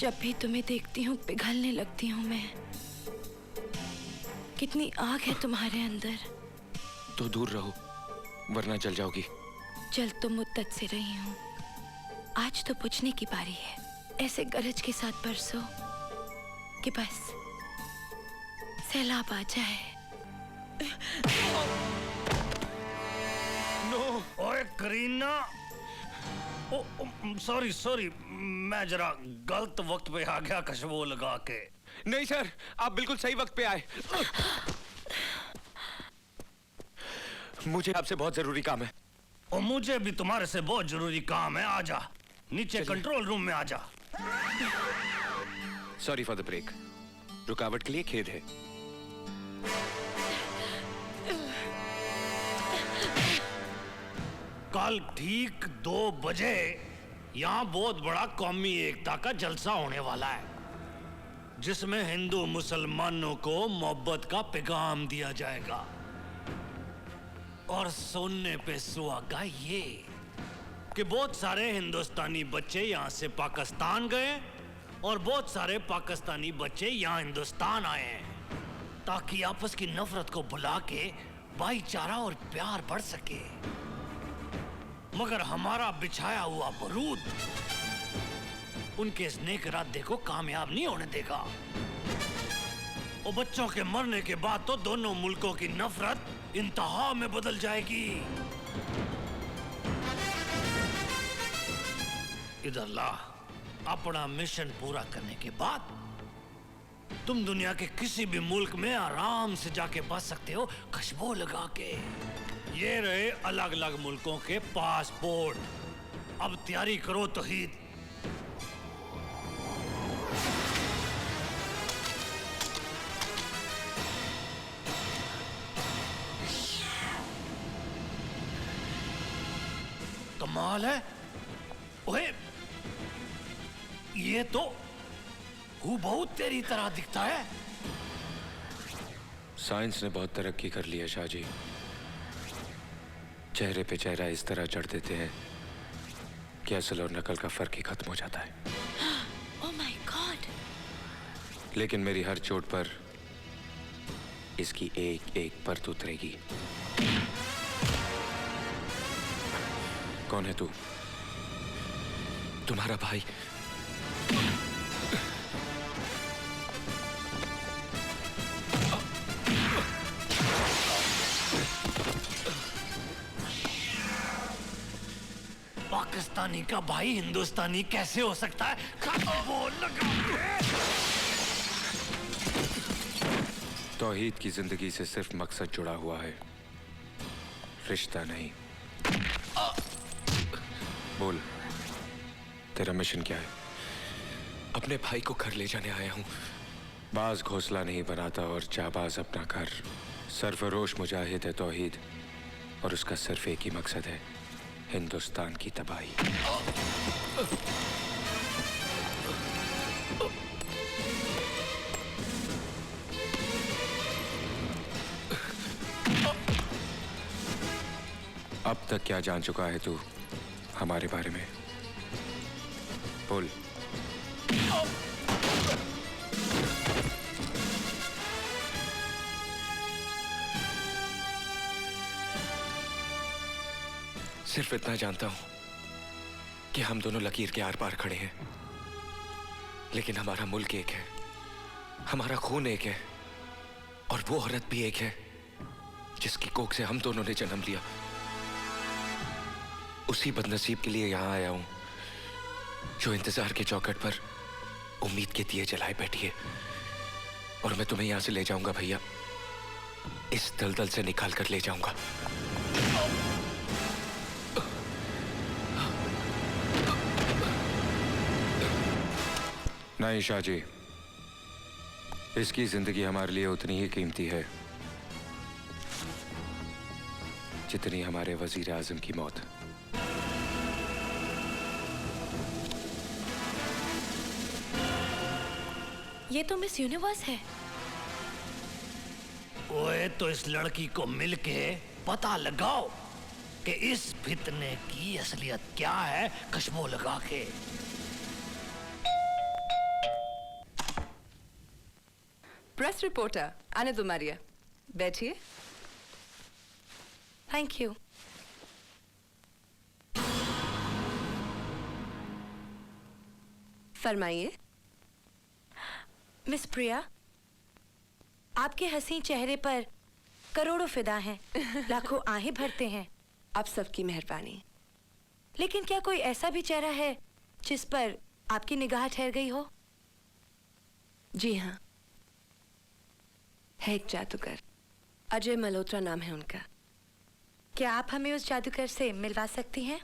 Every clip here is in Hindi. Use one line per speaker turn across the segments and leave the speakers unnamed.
जब भी तुम्हें देखती हूँ पिघलने लगती हूँ मैं। कितनी आग है तुम्हारे अंदर।
तो दूर रहो वरना जल जाओगी।
जल तो मुद्दत से रही हूँ, आज तो बुझने की बारी है। ऐसे गरज के साथ बरसो कि बस सैलाब आ जाए।
नो।
ओए करीना, सॉरी सॉरी, मैं जरा गलत वक्त पे आ गया खुशबू लगा के।
नहीं सर, आप बिल्कुल सही वक्त पे आए। मुझे आपसे बहुत जरूरी काम है।
और मुझे भी तुम्हारे से बहुत जरूरी काम है। आजा नीचे कंट्रोल रूम में आजा।
सॉरी फॉर द ब्रेक, रुकावट के लिए खेद है।
कल ठीक 2 बजे यहाँ बहुत बड़ा कौमी एकता का जलसा होने वाला है, जिसमें हिंदू मुसलमानों को मोहब्बत का पैगाम दिया जाएगा। और सुनने पे सुहागा ये कि बहुत सारे हिंदुस्तानी बच्चे यहाँ से पाकिस्तान गए और बहुत सारे पाकिस्तानी बच्चे यहाँ हिंदुस्तान आए हैं, ताकि आपस की नफरत को भुला के भाईचारा और प्यार बढ़ सके। मगर हमारा बिछाया हुआ बारूद उनके इस नेक इरादे को कामयाब नहीं होने देगा। और बच्चों के मरने के बाद तो दोनों मुल्कों की नफरत इंतहा में बदल जाएगी। इधर ला, अपना मिशन पूरा करने के बाद तुम दुनिया के किसी भी मुल्क में आराम से जाके बस सकते हो खुशबू लगा के। ये रहे अलग अलग मुल्कों के पासपोर्ट। अब तैयारी करो तौहीद। कमाल है। ओए, ये तो हूबहू तेरी तरह दिखता है।
साइंस ने बहुत तरक्की कर ली है शाहजी। चेहरे पे चेहरा इस तरह चढ़ देते हैं कि असल और नकल का फर्क ही खत्म हो जाता है।
Oh my God.
लेकिन मेरी हर चोट पर इसकी एक एक परत उतरेगी। कौन है तू? तुम्हारा भाई।
पाकिस्तानी का भाई हिंदुस्तानी कैसे हो सकता है?
तौहीद की जिंदगी से सिर्फ मकसद जुड़ा हुआ है, रिश्ता नहीं। बोल, तेरा मिशन क्या है?
अपने भाई को घर ले जाने आया हूं।
बाज घोंसला नहीं बनाता और जाबाज अपना घर। सरफरोश मुजाहिद है तौहीद, और उसका सिर्फ एक ही मकसद है, हिंदुस्तान की तबाही। अब तक क्या जान चुका है तू हमारे बारे में? बोल।
सिर्फ इतना जानता हूं कि हम दोनों लकीर के आर पार खड़े हैं, लेकिन हमारा मुल्क एक है, हमारा खून एक है, और वो औरत भी एक है जिसकी कोख से हम दोनों ने जन्म लिया। उसी बदनसीब के लिए यहां आया हूं जो इंतजार के चौखट पर उम्मीद के दिए जलाए बैठी है। और मैं तुम्हें यहां से ले जाऊंगा भैया, इस दलदल से निकाल कर ले जाऊंगा।
नहीं शाहजी, इसकी जिंदगी हमारे लिए उतनी ही कीमती है जितनी हमारे वजीर आजम की मौत।
ये तो मिस यूनिवर्स है।
ओए, तो इस लड़की को मिलके पता लगाओ कि इस फितने की असलियत क्या है खुशबू लगा के।
प्रेस रिपोर्टर आने दो मारिया, बैठिए।
Thank you.
फरमाइए।
मिस प्रिया, आपके हसीन चेहरे पर करोड़ों फिदा हैं, लाखों आहें भरते हैं।
आप सबकी मेहरबानी।
लेकिन क्या कोई ऐसा भी चेहरा है जिस पर आपकी निगाह ठहर गई हो?
जी हाँ, है एक जादूगर, अजय मल्होत्रा नाम है उनका।
क्या आप हमें उस जादूगर से मिलवा सकती हैं?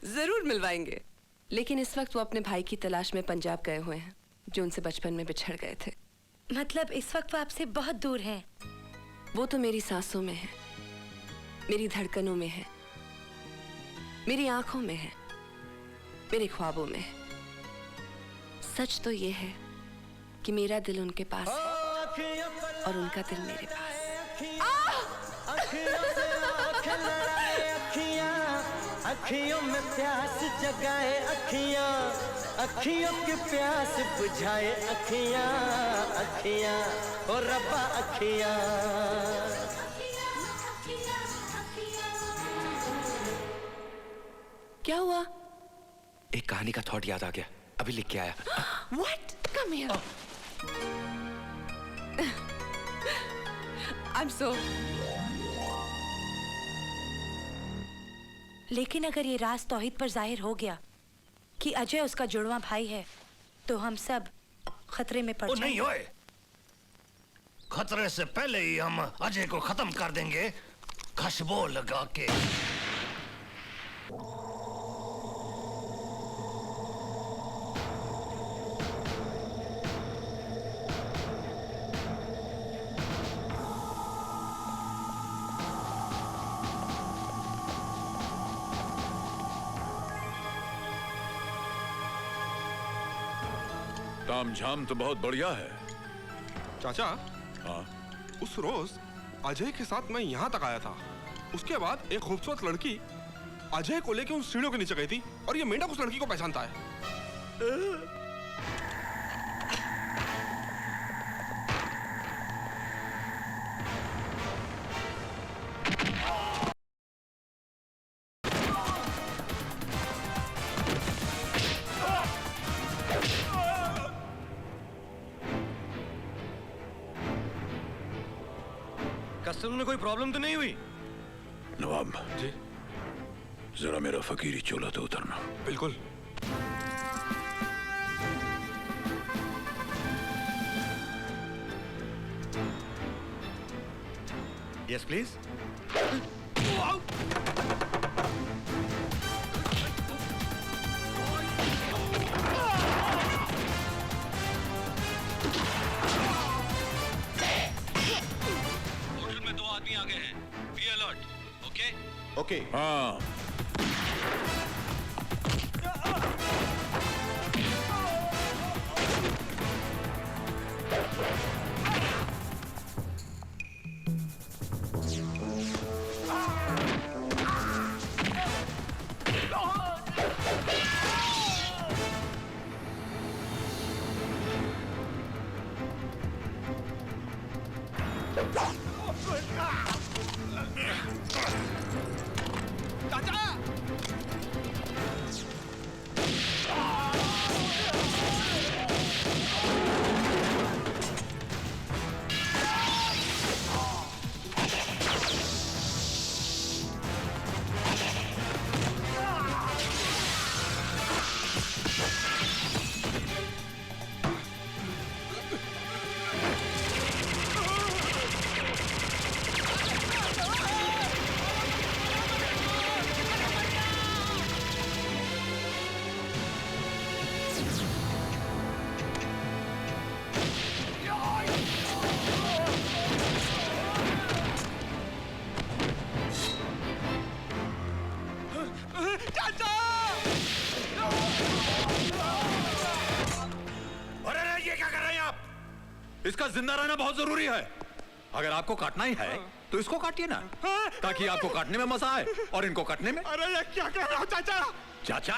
जरूर मिलवाएंगे, लेकिन इस वक्त वो अपने भाई की तलाश में पंजाब गए हुए हैं, जो उनसे बचपन में बिछड़ गए थे।
मतलब इस वक्त वो आपसे बहुत दूर हैं?
वो तो मेरी सांसों में है, मेरी धड़कनों में है, मेरी आंखों में है, मेरे ख्वाबों में है। सच तो ये है कि मेरा दिल उनके पास है और उनका दिल मेरे पास।
अखियों में प्यास जगाए अखियां, अखियों की प्यास बुझाए अखियां, अखियां ओ रब्बा अखियां।
क्या हुआ?
एक कहानी का थॉट याद आ गया, अभी लिख के आया।
What? Come here. I'm so.
लेकिन अगर ये राज तौहीद पर जाहिर हो गया कि अजय उसका जुड़वा भाई है, तो हम सब खतरे में पड़ जाएंगे।
नहीं होए, खतरे से पहले ही हम अजय को खत्म कर देंगे, खुशबू लगा के।
तामझाम तो बहुत बढ़िया है।
चाचा,
हाँ?
उस रोज अजय के साथ मैं यहाँ तक आया था। उसके बाद एक खूबसूरत लड़की अजय को लेकर उन सीढ़ियों के नीचे गई थी और ये मेंढक उस लड़की को पहचानता है।
कस्टमर में कोई प्रॉब्लम तो नहीं हुई?
नवाब
जी
जरा मेरा फकीरी चोला तो उतरना।
बिल्कुल।
Yes please.
में 2 आदमी आ गए हैं, बी अलर्ट। Okay
okay. हाँ। इसका जिंदा रहना बहुत जरूरी है। अगर आपको काटना ही है तो इसको काटिए ना, ताकि आपको काटने में मजा आए और इनको काटने में।
अरे ये क्या कर रहे हो चाचा?
चाचा?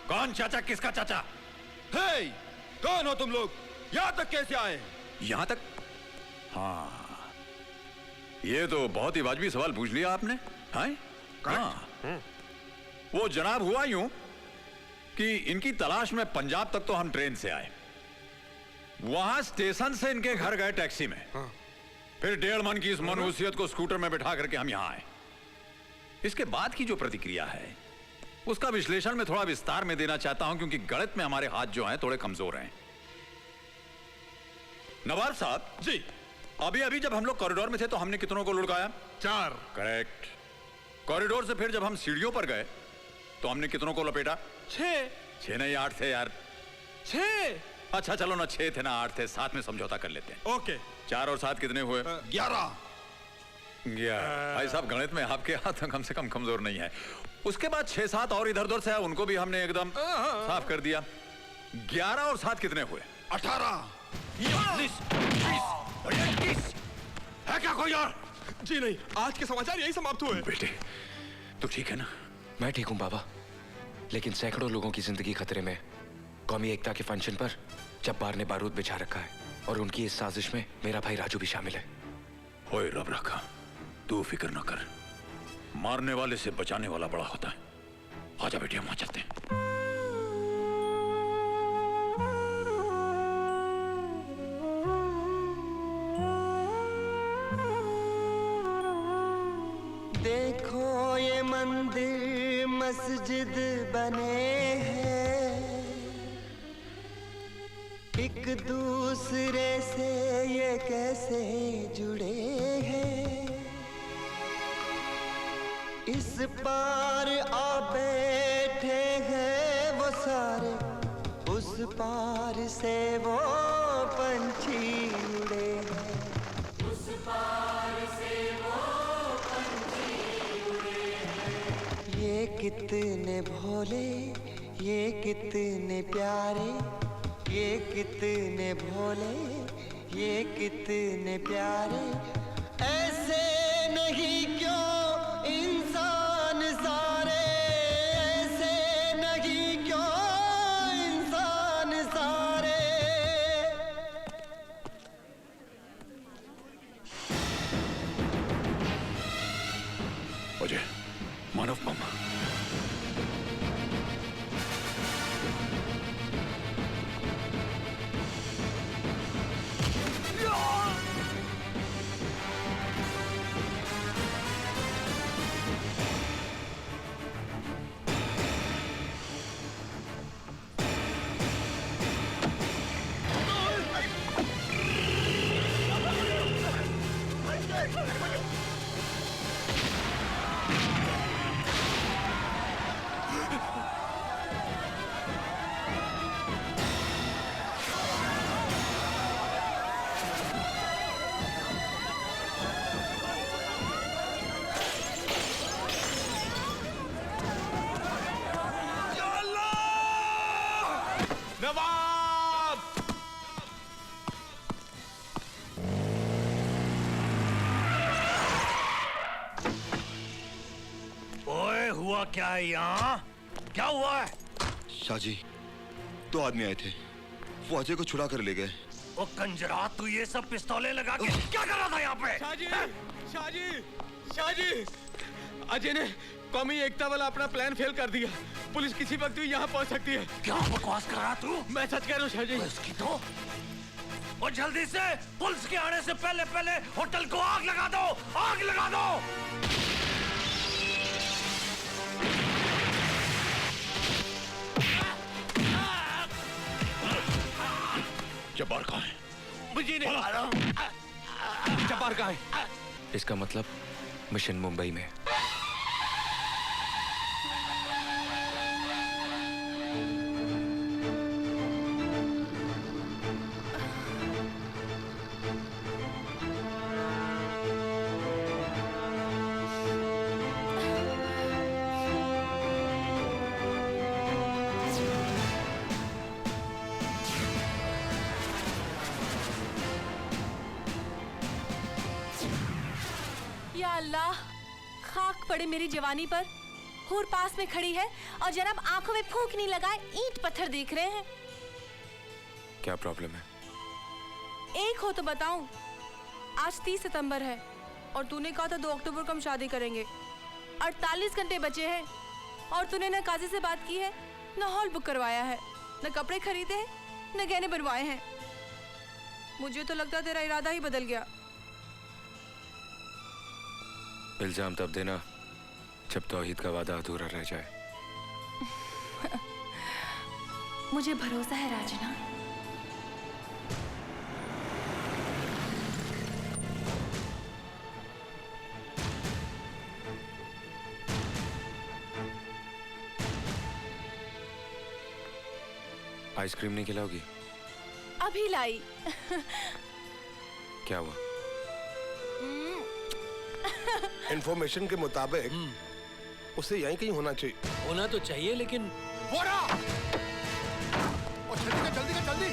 कौन चाचा? किसका चाचा?
हे, कौन हो तुम लोग? यहाँ तक कैसे आए?
यहां तक? हाँ, ये तो बहुत ही वाजिबी सवाल पूछ लिया आपने। हाँ, वो जनाब हुआ यूं कि इनकी तलाश में पंजाब तक तो हम ट्रेन से आए, वहां स्टेशन से इनके घर गए टैक्सी में, फिर 1.5 मन की इस मनहूसियत को स्कूटर में बिठा करके हम यहां आए। इसके बाद की जो प्रतिक्रिया है उसका विश्लेषण मैं थोड़ा विस्तार में देना चाहता हूं, क्योंकि गणित में हमारे हाथ जो हैं थोड़े कमजोर हैं। नवाब साहब
जी,
अभी अभी जब हम लोग कॉरिडोर में थे तो हमने कितनों को लुढ़काया?
4।
करेक्ट। कॉरिडोर से फिर जब हम सीढ़ियों पर गए तो हमने कितनों को लपेटा?
6।
6 नहीं 8 थे यार।
6?
अच्छा चलो ना 6 थे ना 8 थे, 7 में समझौता कर लेते हैं।
ओके।
4 और 7 कितने हुए?
11।
भाई साहब गणित में आपके हाथ कम से कम कमजोर नहीं है। उसके बाद 6-7 और इधर उधर से है, उनको भी हमने एकदम साफ कर दिया। 11 और 7 कितने हुए?
18।
19, 20, है क्या कोई और?
जी नहीं, आज के समाचार यही समाप्त हुए।
बेटे तू ठीक है ना?
मैं ठीक हूं बाबा, लेकिन सैकड़ों लोगों की जिंदगी खतरे में। कौमी एकता के फंक्शन पर जब्बार ने बारूद बिछा रखा है और उनकी इस साजिश में मेरा भाई राजू भी शामिल है।
ओए रब रखा, तू फिक्र न कर, मारने वाले से बचाने वाला बड़ा होता है। आजा बेटे हम वहां चलते हैं।
देखो ये मंदिर मस्जिद बने हैं, एक दूसरे से ये कैसे जुड़े हैं। इस पार आ बैठे हैं वो सारे, उस पार से वो पंछी उड़े हैं। उस पार से वो ये कितने भोले, ये कितने प्यारे, ये कितने भोले, ये कितने प्यारे। ऐसे नहीं क्यों इंसान सारे, ऐसे नहीं क्यों इंसान सारे।
अजय, मानव बम।
नवाब!
ओए हुआ क्या है यहाँ? क्या हुआ है?
शाहजी, 2 आदमी आए थे, वो अजय को छुड़ा कर ले गए।
ओ कंजरा, तू ये सब पिस्तौलें लगा के क्या कर रहा था यहाँ पे?
शाहजी, शाहजी, शाहजी, अजय ने कौमी एकता वाला अपना प्लान फेल कर दिया। पुलिस किसी वक्त भी यहाँ पहुँच सकती है।
क्या बकवास कर रहा तू?
मैं सच कह रहा हूँ शाहजी।
इसकी तो और जल्दी से पुलिस के आने से पहले पहले होटल को आग लगा दो, आग लगा दो।
जब्बार कहाँ है?
मुझे नहीं मालूम। जब्बार कहाँ है?
इसका मतलब मिशन मुंबई में।
या अल्लाह, खाक पड़े मेरी जवानी पर। हूर पास में खड़ी है और जनाब आंखों में फूंक नहीं लगाए ईंट पत्थर देख रहे हैं।
क्या प्रॉब्लम है?
एक हो तो बताऊं। आज 30 सितंबर है और तूने कहा था 2 अक्टूबर को हम शादी करेंगे। 48 घंटे बचे हैं और तूने न काजी से बात की है, न हॉल बुक करवाया है, न कपड़े खरीदे हैं, न गहने बनवाए हैं। मुझे तो लगता तेरा इरादा ही बदल गया।
इल्जाम तब देना जब तौहीद का वादा अधूरा रह जाए।
मुझे भरोसा है राजना।
आइसक्रीम नहीं खिलाओगी?
अभी लाई।
क्या हुआ?
इंफॉर्मेशन के मुताबिक उसे यहीं कहीं होना चाहिए।
होना तो चाहिए लेकिन
जल्दी कर जल्दी।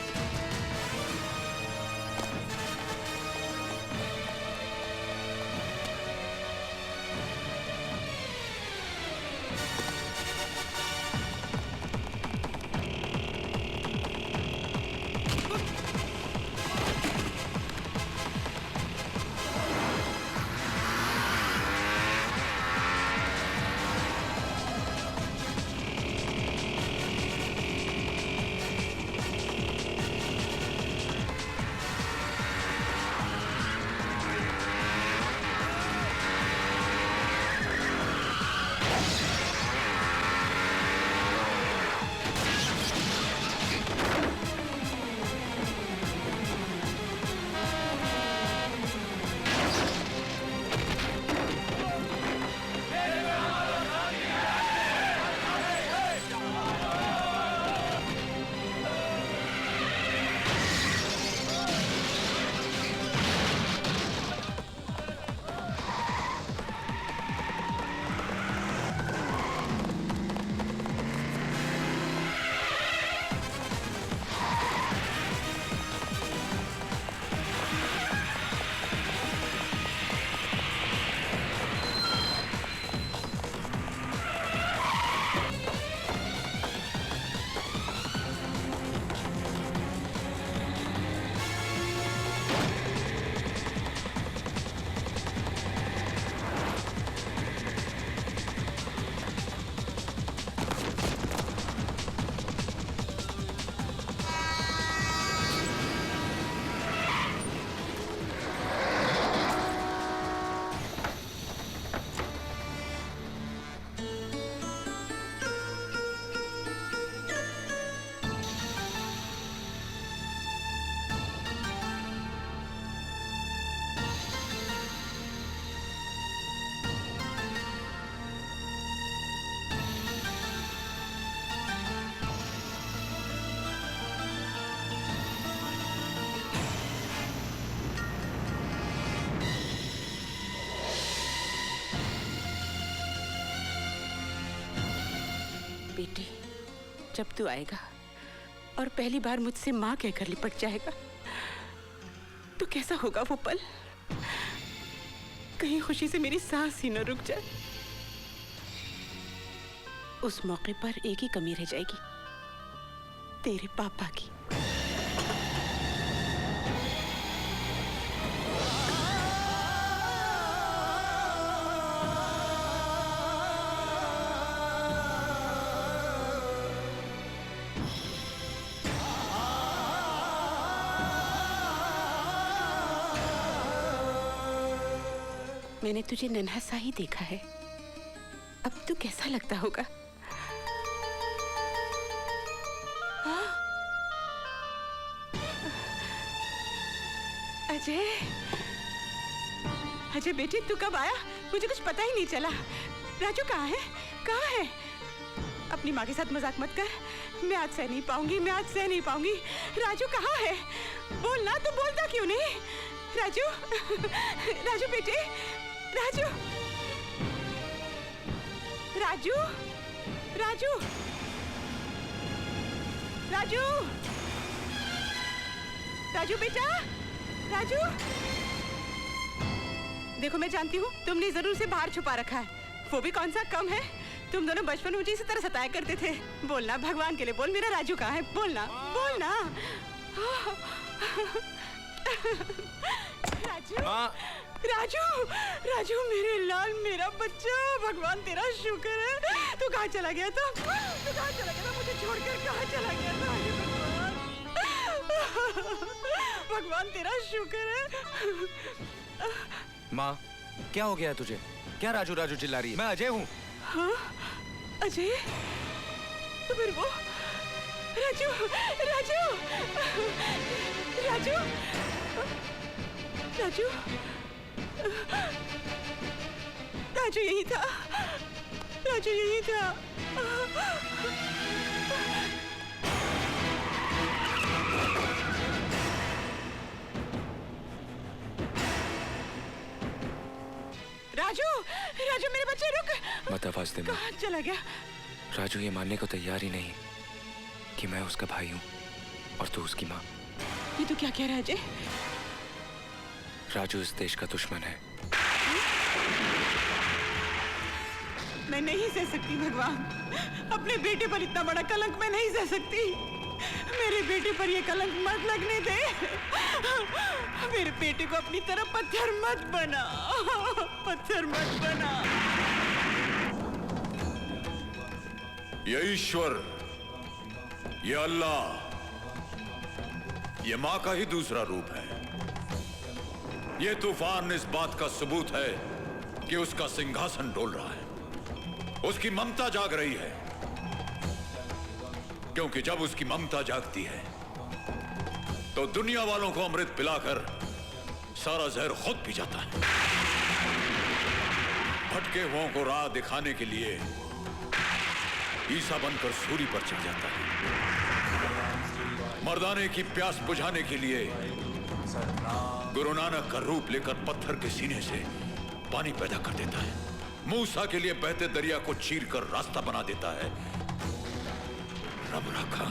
बेटी, जब तू आएगा और पहली बार मुझसे माँ कहकर लिपट जाएगा तो कैसा होगा वो पल? कहीं खुशी से मेरी सांस ही न रुक जाए। उस मौके पर एक ही कमी रह जाएगी, तेरे पापा की। मैंने तुझे नन्हा सा ही देखा है, अब तू कैसा लगता होगा? अजय, अजय बेटी तू कब आया? मुझे कुछ पता ही नहीं चला। राजू कहाँ है? कहाँ है? अपनी माँ के साथ मजाक मत कर। मैं आज सह नहीं पाऊंगी, मैं आज सह नहीं पाऊंगी। राजू कहाँ है? बोलना, तू बोलता क्यों नहीं? राजू, राजू बेटे, राजू, राजू, राजू, राजू, राजू बेटा, राजू। देखो मैं जानती हूँ तुमने जरूर से बाहर छुपा रखा है, वो भी कौन सा कम है। तुम दोनों बचपन में मुझे इसी तरह सताया करते थे। बोलना, भगवान के लिए बोल, मेरा राजू कहाँ है? बोलना, बोलना। राजू राजू राजू मेरे लाल मेरा बच्चा, भगवान तेरा शुक्र है। तू कहाँ चला गया था? तू कहाँ चला गया था? मुझे छोड़कर कहाँ चला गया था? हे भगवान, भगवान तेरा शुक्र है।
माँ, क्या हो गया तुझे? क्या राजू राजू चिल्ला रही है? मैं अजय हूँ।
हाँ, अजय? तो फिर वो राजू राजू राजू राजू राजू यही था, राजू यही था। राजू राजू मेरे बच्चे रुक।
मत आवाज दे।
कहाँ चला गया?
राजू ये मानने को तैयार ही नहीं कि मैं उसका भाई हूँ और तू उसकी माँ।
ये तो क्या कह रहा है अजय?
राजू इस देश का दुश्मन है।
मैं नहीं सह सकती भगवान, अपने बेटे पर इतना बड़ा कलंक मैं नहीं सह सकती। मेरे बेटे पर ये कलंक मत लगने दे। मेरे बेटे को अपनी तरफ पत्थर मत बना, पत्थर मत बना।
ये ईश्वर, ये अल्लाह, ये माँ का ही दूसरा रूप है। ये तूफान इस बात का सबूत है कि उसका सिंहासन डोल रहा है, उसकी ममता जाग रही है। क्योंकि जब उसकी ममता जागती है तो दुनिया वालों को अमृत पिलाकर सारा जहर खुद पी जाता है। भटके हुओं को राह दिखाने के लिए ईसा बनकर सूली पर चढ़ जाता है। मर्दाने की प्यास बुझाने के लिए गुरु नानक का रूप लेकर पत्थर के सीने से पानी पैदा कर देता है। मूसा के लिए बहते दरिया को चीर कर रास्ता बना देता है। रब रखा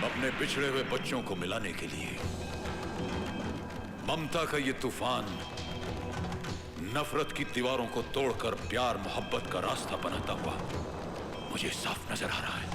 अपने बिछड़े हुए बच्चों को मिलाने के लिए ममता का ये तूफान नफरत की दीवारों को तोड़कर प्यार मोहब्बत का रास्ता बनाता हुआ मुझे साफ नजर आ रहा है।